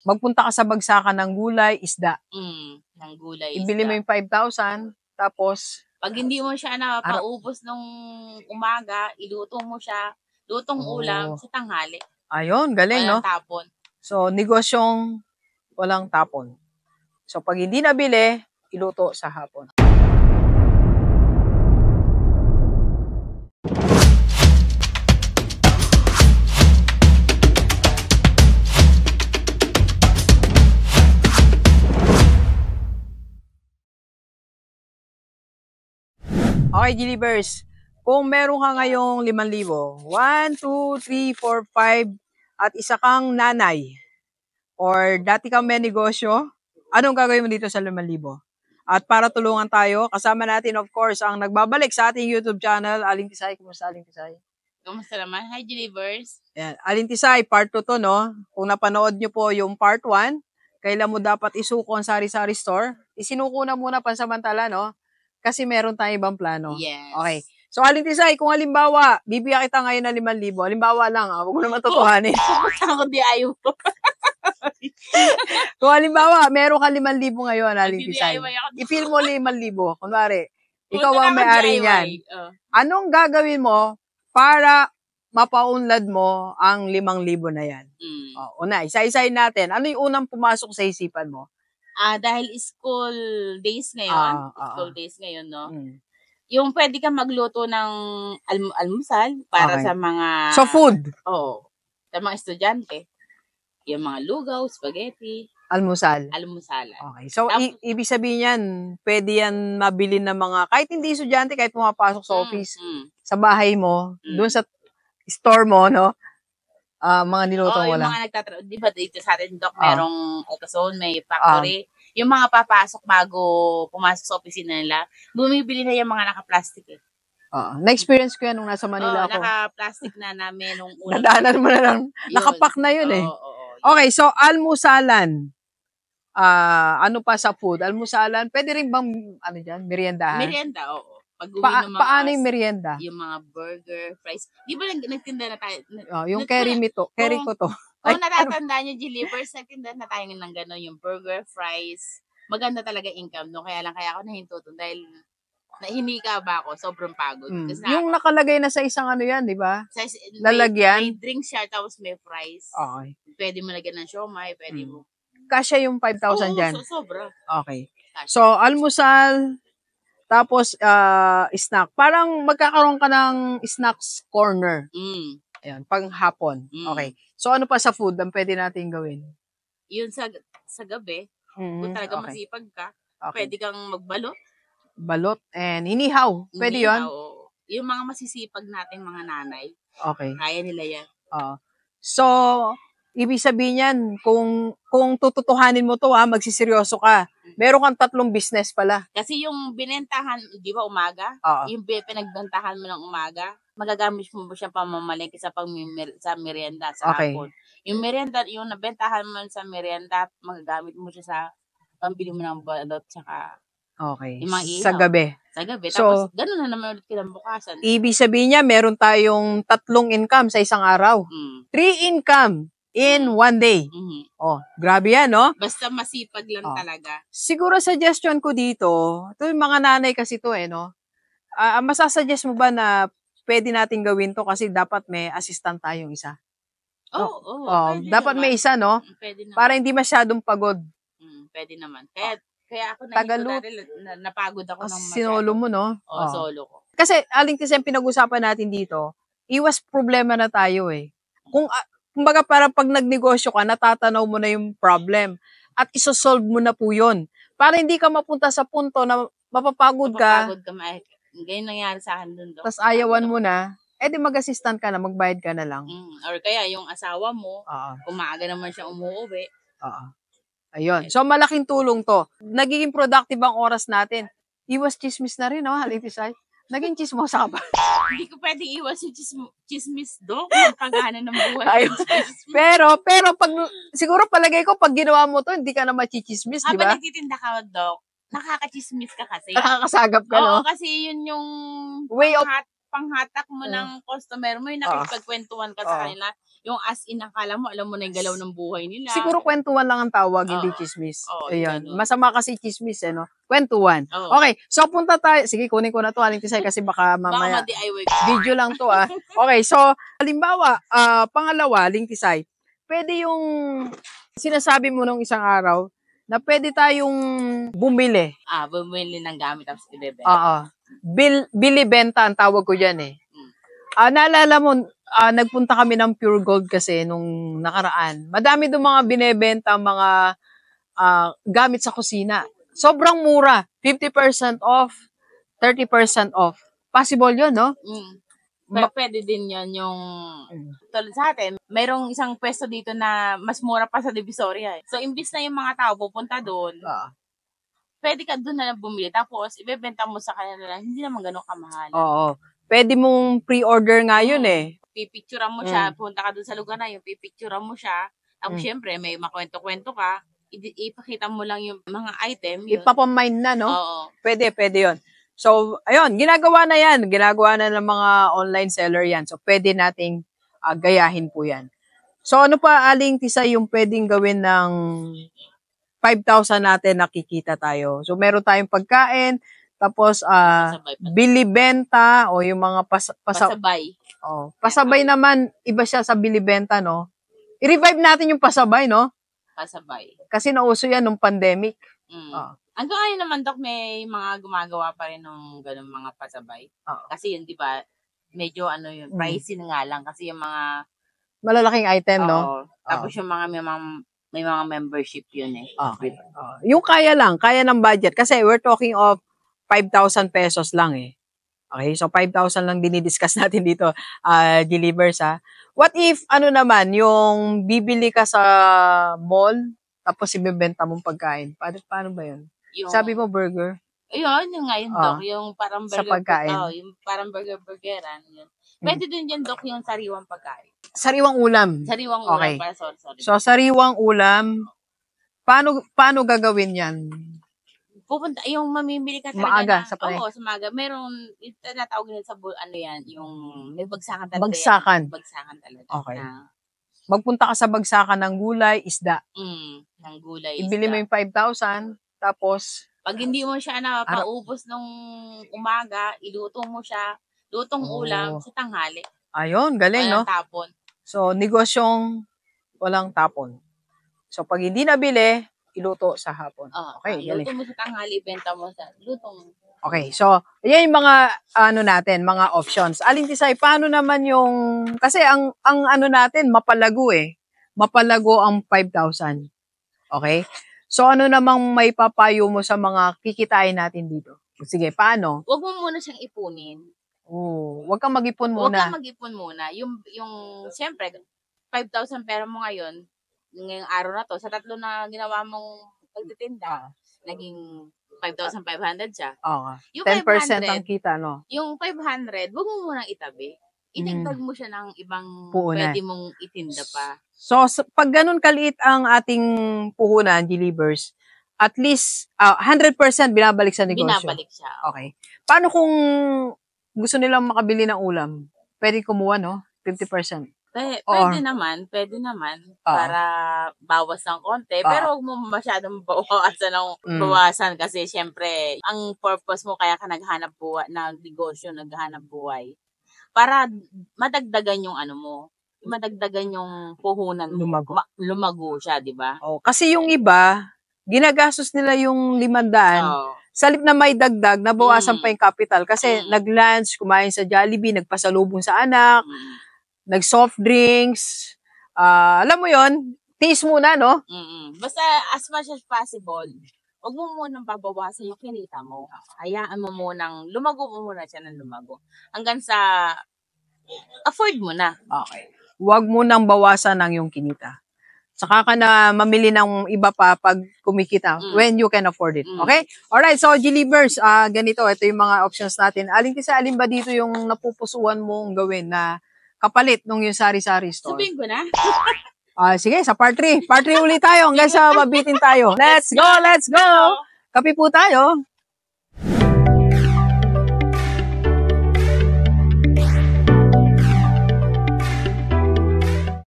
Magpunta ka sa bagsakan ng gulay, isda. Ng gulay, Ibili mo isda. yung 5,000, tapos Pag hindi mo siya napaubos nung umaga, iluto mo siya, lutong ulam sa tanghali. Ayun, galing, Walang no? tapon. So, negosyong walang tapon. So, pag hindi nabili, iluto sa hapon. Okay, Gilibers. Kung meron ka ngayong 5,000, 1, 2, 3, 4, 5, at isa kang nanay, or dati kang may negosyo, anong gagawin mo dito sa 5,000? At para tulungan tayo, kasama natin of course ang nagbabalik sa ating YouTube channel, Aling Tisay. Kumusta, Aling Tisay? Kumusta naman? Hi, Gilibers. Ayan. Aling Tisay, part 2 to, no? Kung napanood nyo po yung part 1, kailan mo dapat isuko ang sari-sari store, isinuko na muna pansamantala, no? Kasi meron tayong ibang plano. Yes. Okay. So, Aling Tisay, kung halimbawa, bibigyan kita ngayon ng 5,000, halimbawa lang, huwag mo naman totohanin. Ako di ayaw ko. Kung halimbawa, meron ka 5,000 ngayon, Aling Tisay. DIY ako. I-feel mo 5,000. Kunwari, ikaw ang may-ari niyan. Anong gagawin mo para mapaunlad mo ang 5,000 na yan? Una, isa-isahin natin. Ano yung unang pumasok sa isipan mo? Dahil school days ngayon, no? Yung pwede kang magluto ng almusal para sa mga... So, food? Oo. Sa mga estudyante. Yung mga lugaw, spaghetti. Almusal? Almusalan. Okay. So, ibig sabihin yan, pwede yan mabili ng mga, kahit hindi estudyante, kahit pumapasok sa office, sa bahay mo, doon sa store mo, no? Mga niluto mo lang. Yung mga nagtatrabaho, di ba dito sa atin, Doc, merong AutoZone, may factory. Yung mga papasok bago pumasok sa opisina nila, bumibili na yung mga naka-plastic eh. Na-experience ko yan nung nasa Manila ako. Naka-plastic na namin nung unang. Nadaanan mo na lang. Nakapack na yun eh. Okay, so almusalan. Ano pa sa food? Almusalan, pwede rin bang, meriendahan? Merienda, oo. Paano yung merienda? Yung mga burger, fries. Di ba nagtinda na tayo? Yung carry ko to. Kung natatandaan nyo, Gilibers, nagtinda na tayo ng gano'n, yung burger, fries. Maganda talaga income, no? Kaya ako nahinto to dahil nahinika ba ako, sobrang pagod. Yung nakalagay na sa isang yan, di ba? Lalagyan? May drink siya, tapos may fries. Okay. Pwede mo lagyan ng siomai, pwede mo. Kasya yung 5,000 dyan? Sobra. Okay. So, almusal, tapos snack. Parang magkakaroon ka ng snacks corner. Ayan, pang hapon. Okay. So, ano pa sa food ang pwede natin gawin? Yun sa gabi, kung talaga masipag ka, pwede kang magbalot. Balot and inihaw. Pwede yun? Yung mga masisipag nating mga nanay. Okay. Kaya nila yan. So, ibig sabihin yan, kung tututuhanin mo to magsiseryoso ka. Meron kang 3 business pala. Kasi yung binentahan, di ba umaga? Yung pinagbentahan mo ng umaga, magagamit mo siya pamamalengke sa merienda sa hapon. Yung merienda, yung nabentahan mo sa merienda, magagamit mo siya sa pambili mo ng balot tsaka sa gabi. Sa gabi. Tapos, gano'n na naman ulit kinabukasan. Ibig sabihin niya, meron tayong 3 income sa isang araw. 3 income in 1 day. Grabe yan, no? Basta masipag lang talaga. Siguro suggestion ko dito, ito yung mga nanay kasi to no? Masasuggest mo ba na pwede natin gawin to kasi dapat may assistant tayong isa? Dapat naman. May isa, no? Pwede naman. Para hindi masyadong pagod. Pwede naman. Kaya ako napagod ako ng masyado. Sinolo mo, no? Solo ko. Kasi, Aling Tisay, pinag-usapan natin dito, iwas problema na tayo Kumbaga parang pag nagnegosyo ka, natatanaw mo na yung problem at isosolve mo na po yun. Para hindi ka mapunta sa punto na mapapagod ka. Ganyan nangyari sa akin dun. Tapos ayawan mo na, di mag-assistant ka na, magbayad ka na lang. Or kaya yung asawa mo, kung maaga naman siya umuwi. Ayun. So, malaking tulong to. Nagiging productive ang oras natin. Iwas chismis na rin, Aling Tisay. Naging chismosa ka ba? Hindi ko pwedeng iwas yung chismis, Dok. Yung paghahanan ng buhay. Pero, siguro palagay ko, pag ginawa mo to, hindi ka na machichismis, di ba? Habang nagtitinda ka, Dok, nakakachismis ka kasi. Nakakasagap ka, no? Oo, kasi yun yung panghatak mo ng customer mo, yung nakikipagkwentuhan ka sa kanila. Yung as in, akala mo, alam mo na yung galaw ng buhay nila. Siguro kwentuhan lang ang tawag, hindi chismis. Ayan. Masama kasi chismis, no? Kwentuhan. Okay, so punta tayo. Sige, kunin ko na to, Aling Tisay, kasi baka mamaya. Baka ma-DIY. Video lang to, Okay, so, halimbawa, pangalawa, Aling Tisay, pwede yung sinasabi mo nung isang araw na pwede tayong bumili. Bumili ng gamit tapos ibebenta. Bili-benta ang tawag ko dyan eh. Naalala mo, nagpunta kami ng Pure Gold kasi nung nakaraan. Madami doon mga binebenta, mga gamit sa kusina. Sobrang mura. 50% off, 30% off. Possible yun, no? Pwede din yun yung tulad sa atin, mayroong isang pwesto dito na mas mura pa sa Divisoria. So, imbis na yung mga tao pupunta doon, pwede ka doon na lang bumili. Tapos, ibebenta mo sa kanila lang, hindi naman ganun kamahal. Oo. Pwede mong pre-order nga yun eh. Pipicturean mo siya, punta ka doon sa lugar na yun, pipicturean mo siya. Tapos, syempre, may makwento-kwento ka, ipakita mo lang yung mga item. Ipapamind na, no? Oo. Pwede yun. So, ayun, ginagawa na yan. Ginagawa na ng mga online seller yan. So, pwede nating gayahin po yan. So, ano pa, Aling Tisay, yung pwedeng gawin ng 5,000 natin nakikita tayo. So, meron tayong pagkain, tapos, bili-benta, o yung mga pasabay. Pasabay naman, iba siya sa bili-benta, no? I-revive natin yung pasabay, no? Pasabay. Kasi nauso yan nung pandemic. Hanggang ngayon naman, Dok, may mga gumagawa pa rin ng ganun mga pasabay. Kasi yun, di ba, medyo pricey na nga lang. Kasi yung mga malalaking item, no? Tapos yung mga may mga membership yun eh. Okay. Yung kaya ng budget. Kasi we're talking of 5,000 pesos lang eh. Okay, so 5,000 lang dinidiscuss natin dito, delivers ha. What if, naman, yung bibili ka sa mall, tapos ibebenta mong pagkain. Paano ba yun? Sabi mo burger? Yun nga yun, Dok. Yung parang burger. Sa pagkain? Yung parang burger-burgeran. Yun. Pwede din yan, Dok, yung sariwang pagkain. Sariwang ulam? Sariwang ulam. Okay. Sorry. So, sariwang ulam, paano gagawin yan? Pupunta, yung mamimili ka talaga maaga, sa palengke. Oo, sa maaga. Meron, tinatawag nila sa yung may bagsakan talaga. Bagsakan talaga. Okay. Magpunta ka sa bagsakan ng gulay, isda. Ng gulay, ibili mo yung 5,000, tapos pag hindi mo siya paubos nung umaga, iluto mo siya, lutong ulam sa tanghali. Ayun, galing, walang tapon. So, negosyong walang tapon. So, pag hindi nabili, iluto sa hapon. Okay, galing. Luto mo sa tanghali, benta mo sa lutong. Okay, so, yan yung mga, mga options. Aling Tisay, paano naman yung, kasi ang natin, mapalago eh. Mapalago ang 5,000. Okay? So, ano namang may papayo mo sa mga kikitain natin dito? Sige, paano? Huwag mo muna siyang ipunin. Huwag kang mag-ipon muna. Huwag kang mag-ipon muna. Yung siyempre, 5,000 pera mo ngayon, ngayong araw na to, sa tatlo na ginawa mong pagtitinda, naging 5,500 siya. Yung 10% ang kita, no? Yung 500, huwag mo munang itabi. Idagdag mo siya ng ibang pwede mong itinda pa. So, pag ganun kaliit ang ating puhunan, delivers, at least 100% binabalik sa negosyo. Binabalik siya. Okay. Paano kung gusto nilang makabili ng ulam? Pwede kumuha, no? 50%. Pwede naman para bawas ng konti. Pero huwag mo masyadong bawasan kasi syempre, ang purpose mo kaya ka naghanap buhay, na negosyo, naghanap buhay. Para madagdagan yung madagdagan yung puhunan. Lumago siya, di ba? Kasi yung iba, ginagastos nila yung 500. Salip na may dagdag, nabawasan pa yung capital. Kasi nag-lunch, kumain sa Jollibee, nagpasalubong sa anak, nag-soft drinks, alam mo yon, tiis muna, no? Basta as much as possible, huwag mo munang babawasan yung kinita mo. Hayaan mo munang, lumago mo muna siya ng lumago. Hanggang sa, afford mo na. Okay. Huwag mo nang bawasan ang yung kinita. Saka ka na mamili ng iba pa pag kumikita, when you can afford it. Okay? Alright, so Delivers, ganito, ito yung mga options natin. Alin ba dito yung napupusuan mong gawin na kapalit nung yung sari-sari store? Sabihin ko na. Sige, sa part 3. Part 3 ulit tayo hanggang sa mabitin tayo. Let's go! Kape po tayo.